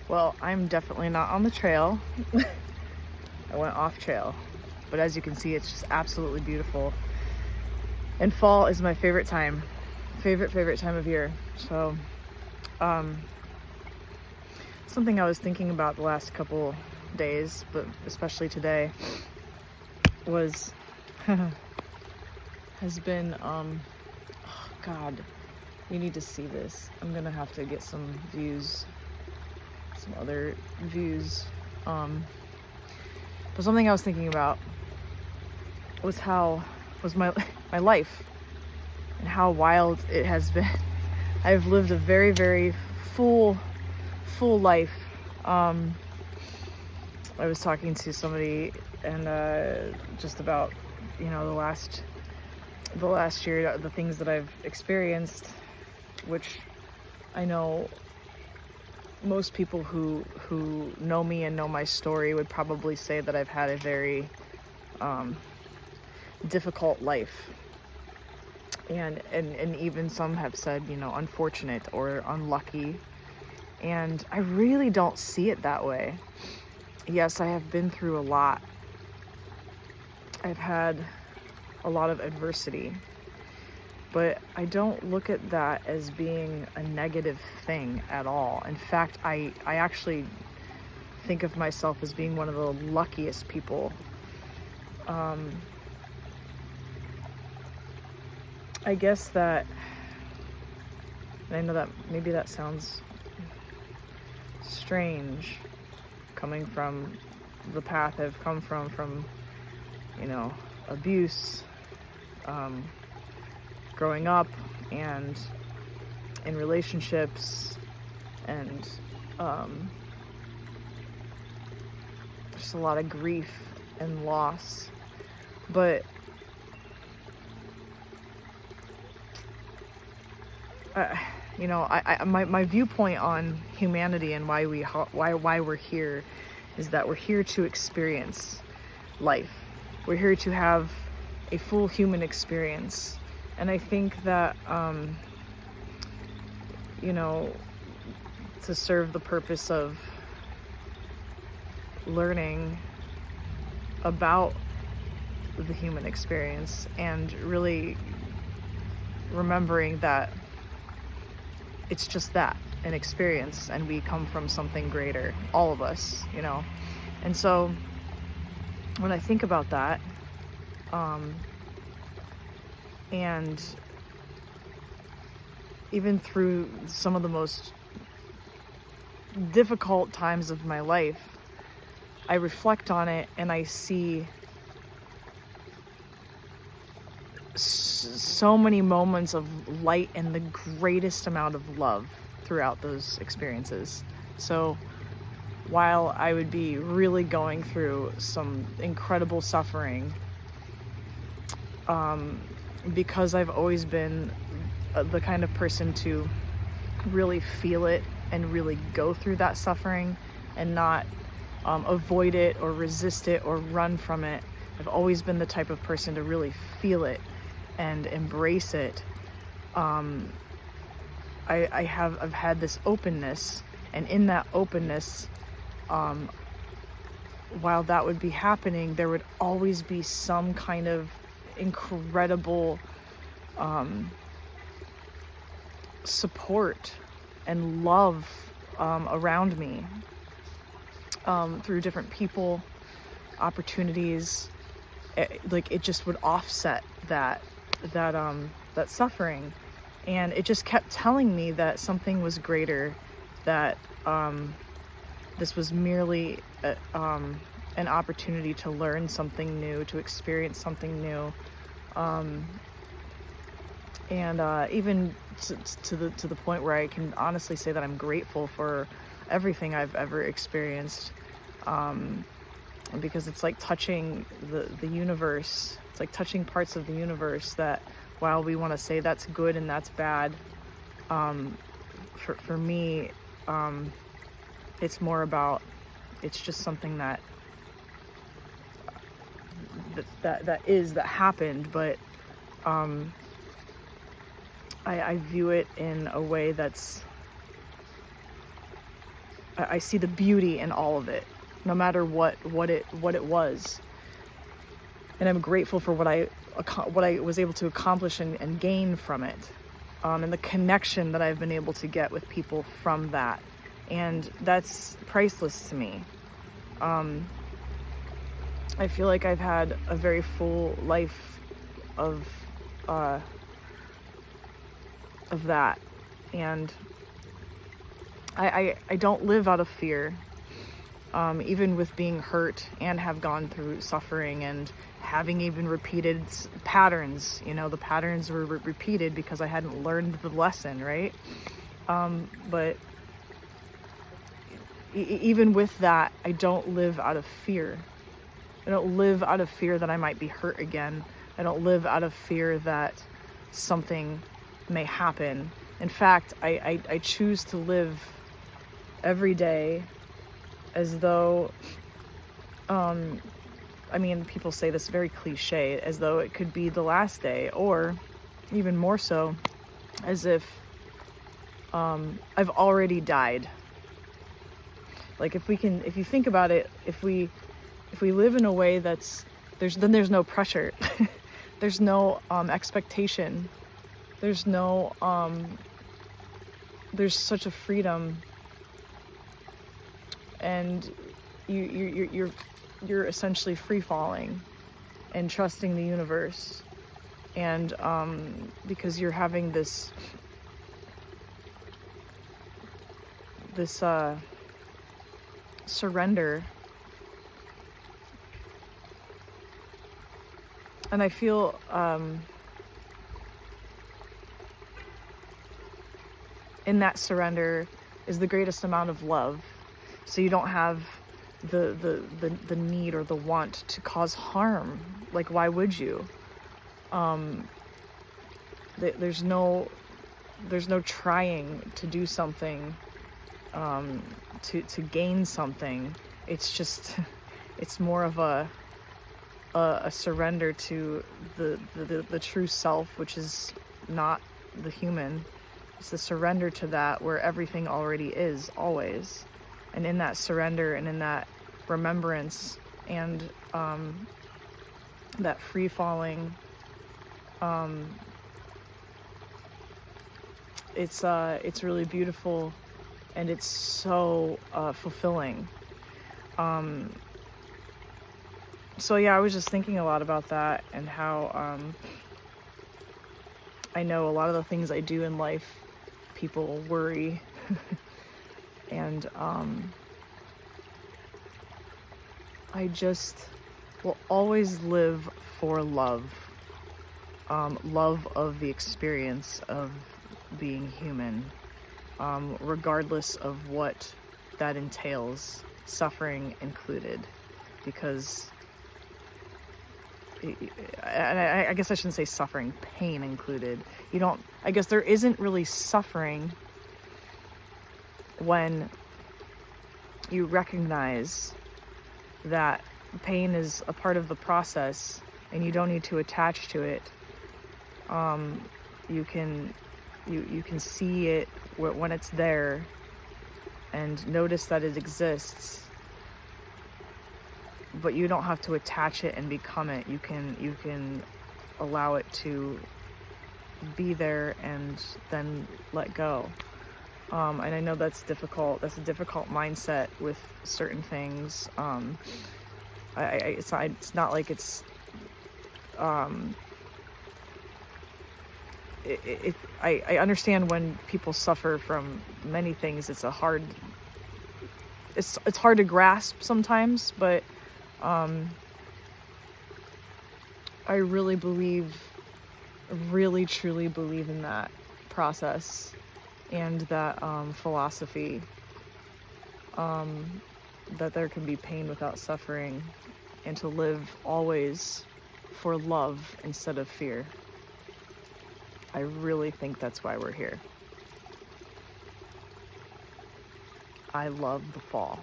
Well, I'm definitely not on the trail. I went off trail, but as you can see, it's just absolutely beautiful. And fall is my favorite time, favorite time of year. So, something I was thinking about the last couple days, but especially today, was has been oh God, you need to see this. I'm gonna have to get some views, some other views. But something I was thinking about was my my life and how wild it has been. I've lived a very full life. I was talking to somebody and just about the last year, the things that I've experienced, which I know most people who know me and know my story would probably say that I've had a very difficult life, and even some have said unfortunate or unlucky, and I really don't see it that way. Yes, I have been through a lot. I've had a lot of adversity, but I don't look at that as being a negative thing at all. In fact, I actually think of myself as being one of the luckiest people. I guess that, I know that maybe that sounds strange coming from the path I've come from abuse, growing up, and in relationships, and just a lot of grief and loss. But my viewpoint on humanity and why we're here is that we're here to experience life. We're here to have a full human experience. And I think that to serve the purpose of learning about the human experience and really remembering that it's just that, an experience, and we come from something greater, all of us, And so when I think about that, and even through some of the most difficult times of my life, I reflect on it and I see so many moments of light and the greatest amount of love throughout those experiences. So while I would be really going through some incredible suffering, because I've always been the kind of person to really feel it and really go through that suffering and not avoid it or resist it or run from it. I've always been the type of person to really feel it and embrace it. I've had this openness, and in that openness, while that would be happening, there would always be some kind of incredible support and love around me, through different people, opportunities. It just would offset that suffering, and it just kept telling me that something was greater, that this was merely an opportunity to learn something new, to experience something new, and even to the point where I can honestly say that I'm grateful for everything I've ever experienced, because it's like touching the universe. It's like touching parts of the universe that, while we want to say that's good and that's bad, for me, it's more about, it's just something that happened, but I view it in a way that's I see the beauty in all of it, no matter what it was. And I'm grateful for what I was able to accomplish and gain from it, and the connection that I've been able to get with people from that, and that's priceless to me. I feel like I've had a very full life of that, and I don't live out of fear, even with being hurt and have gone through suffering and having even repeated patterns. You know, the patterns were repeated because I hadn't learned the lesson, right? But even with that, I don't live out of fear. I don't live out of fear that I might be hurt again. I don't live out of fear that something may happen. In fact, I choose to live every day as though, I mean, people say this very cliche, as though it could be the last day, or even more so, as if I've already died. Like, if you think about it, if we live in a way then there's no pressure, there's no expectation, there's such a freedom, and you're essentially free falling and trusting the universe, and because you're having this surrender. And I feel in that surrender is the greatest amount of love. So you don't have the need or the want to cause harm. Like, why would you? There's no trying to do something to gain something. It's just, it's more of a surrender to the true self, which is not the human. It's the surrender to that, where everything already is, always. And in that surrender and in that remembrance and that free falling, it's really beautiful, and it's so fulfilling. So yeah, I was just thinking a lot about that, and how I know a lot of the things I do in life, people worry and I just will always live for love. Love of the experience of being human, regardless of what that entails, suffering included. Because, I guess I shouldn't say suffering, pain included. I guess there isn't really suffering when you recognize that pain is a part of the process and you don't need to attach to it. You can see it when it's there and notice that it exists, but you don't have to attach it and become it. You can allow it to be there and then let go. And I know that's difficult. That's a difficult mindset with certain things. It's not like it's. I understand when people suffer from many things. It's hard to grasp sometimes, but I really truly believe in that process and that philosophy, that there can be pain without suffering, and to live always for love instead of fear. I really think that's why we're here. I love the fall.